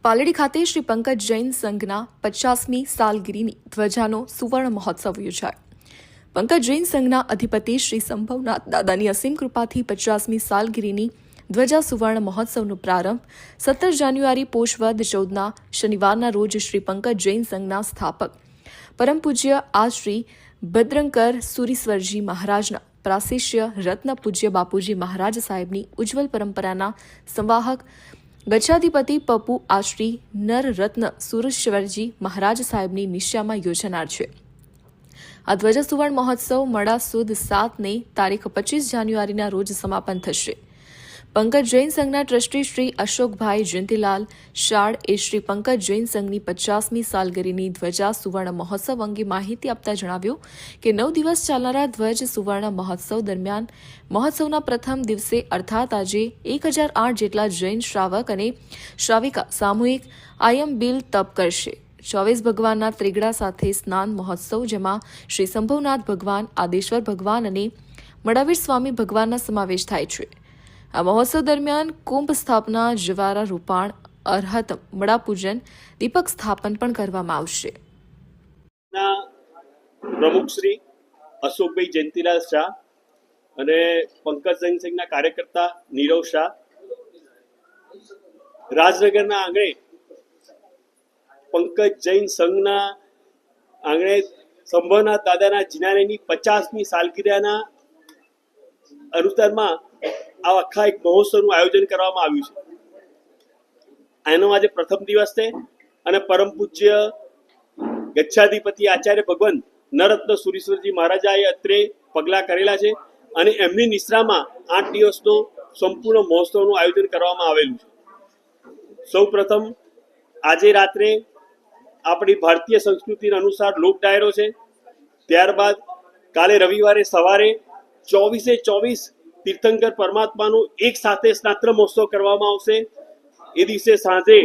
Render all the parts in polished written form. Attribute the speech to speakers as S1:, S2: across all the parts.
S1: પાલડી ખાતે શ્રી પંકજ જૈન સંઘના 50મી સાલગીરીની ધ્વજાનો સુવર્ણ મહોત્સવ યોજાયો। પંકજ જૈન સંઘના અધિપતિ શ્રી સંભવનાથ દાદાની અસીમ કૃપાથી 50મી સાલગીરીની ધ્વજા સુવર્ણ મહોત્સવનો પ્રારંભ 17 જાન્યુઆરી પોષ વદ 14ના શનિવારના રોજ શ્રી પંકજ જૈન સંઘના સ્થાપક પરમ પૂજ્ય આ શ્રી ભદ્રંકર સુરીશ્વરજી મહારાજના પ્રાશિષ્ય રત્ન પૂજ્ય બાપુજી મહારાજ સાહેબની ઉજ્જવલ પરંપરાના સંવાહક ગચ્છાધિપતિ પપ્પુ આશ્રી નર રત્ન સુરેશ્વરજી મહારાજ સાહેબની નિશ્ચામાં યોજાનાર છે। આ ધ્વજા સુવર્ણ મહોત્સવ મડા સુદ 7ને તારીખ 25 જાન્યુઆરીના રોજ સમાપન થશે। પંકજ જૈન સંઘના ટ્રસ્ટી શ્રી અશોકભાઈ જયંતિલાલ શાળ એ શ્રી પંકજ જૈન સંઘની 50મી સાલગીરીની ધ્વજા સુવર્ણ મહોત્સવ અંગે માહિતી આપતા જણાવ્યું કે 9 દિવસ ચાલનારા ધ્વજ સુવર્ણ મહોત્સવ દરમિયાન મહોત્સવના પ્રથમ દિવસે અર્થાત આજે 1008 જેટલા જૈન શ્રાવક અને શ્રાવિકા સામૂહિક આયમ બિલ તપ કરશે। 24 ભગવાનના ત્રિગડા સાથે સ્નાન મહોત્સવ જેમાં શ્રી સંભવનાથ ભગવાન આદેશ્વર ભગવાન અને મડાવીર સ્વામી ભગવાનના સમાવેશ થાય છે। આ મહોત્સવ દરમિયાન કુંભ સ્થાપના જવારા રૂપાણ અરહત મડા પૂજન દીપક સ્થાપન પણ કરવામાં આવશે।
S2: પ્રમુખ શ્રી અશોકભાઈ જયંતિલાલ શાહ અને પંકજ જૈન સંઘના કાર્યકર્તા નીરવ શાહ રાજનગરના આંગણે પંકજ જૈન સંઘના આંગણે સંભવનાથ દાદાના જિનાલયની 50મી સાલગીરાના અનુસારમાં આ આખા એક મહોત્સવનું આયોજન કરવામાં આવ્યું છે। એનો આજે પ્રથમ દિવસ છે અને પરમ પૂજ્ય ગચ્છાધિપતિ આચાર્ય ભગવાન નરત્ન સુરીશ્વરજી મહારાજાએ અત્રે પગલાં કરેલા છે અને એમની નિશ્રામાં 8 દિવસનો સંપૂર્ણ મહોત્સવનું આયોજન કરવામાં આવેલું છે। સૌ પ્રથમ આજે રાત્રે આપણી ભારતીય સંસ્કૃતિ અનુસાર લોક ડાયરો છે, ત્યારબાદ કાલે રવિવારે સવારે 24 તીર્થંકર પરમાત્માનું એક સાથે સ્નાત્ર મહોત્સવ કરવામાં આવશે। એ દિવસે સાંજે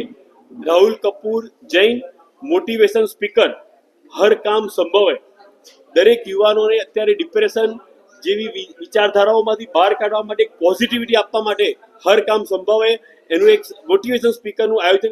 S2: રાહુલ કપૂર જૈન મોટિવેશન સ્પીકર હર કામ સંભવ હૈ, દરેક યુવાનોને અત્યારે ડિપ્રેશન જેવી વિચારધારાઓમાંથી બહાર કાઢવા માટે પોઝિટિવિટી આપવા માટે હર કામ સંભવ હૈ એનું એક મોટિવેશન સ્પીકરનું આયોજન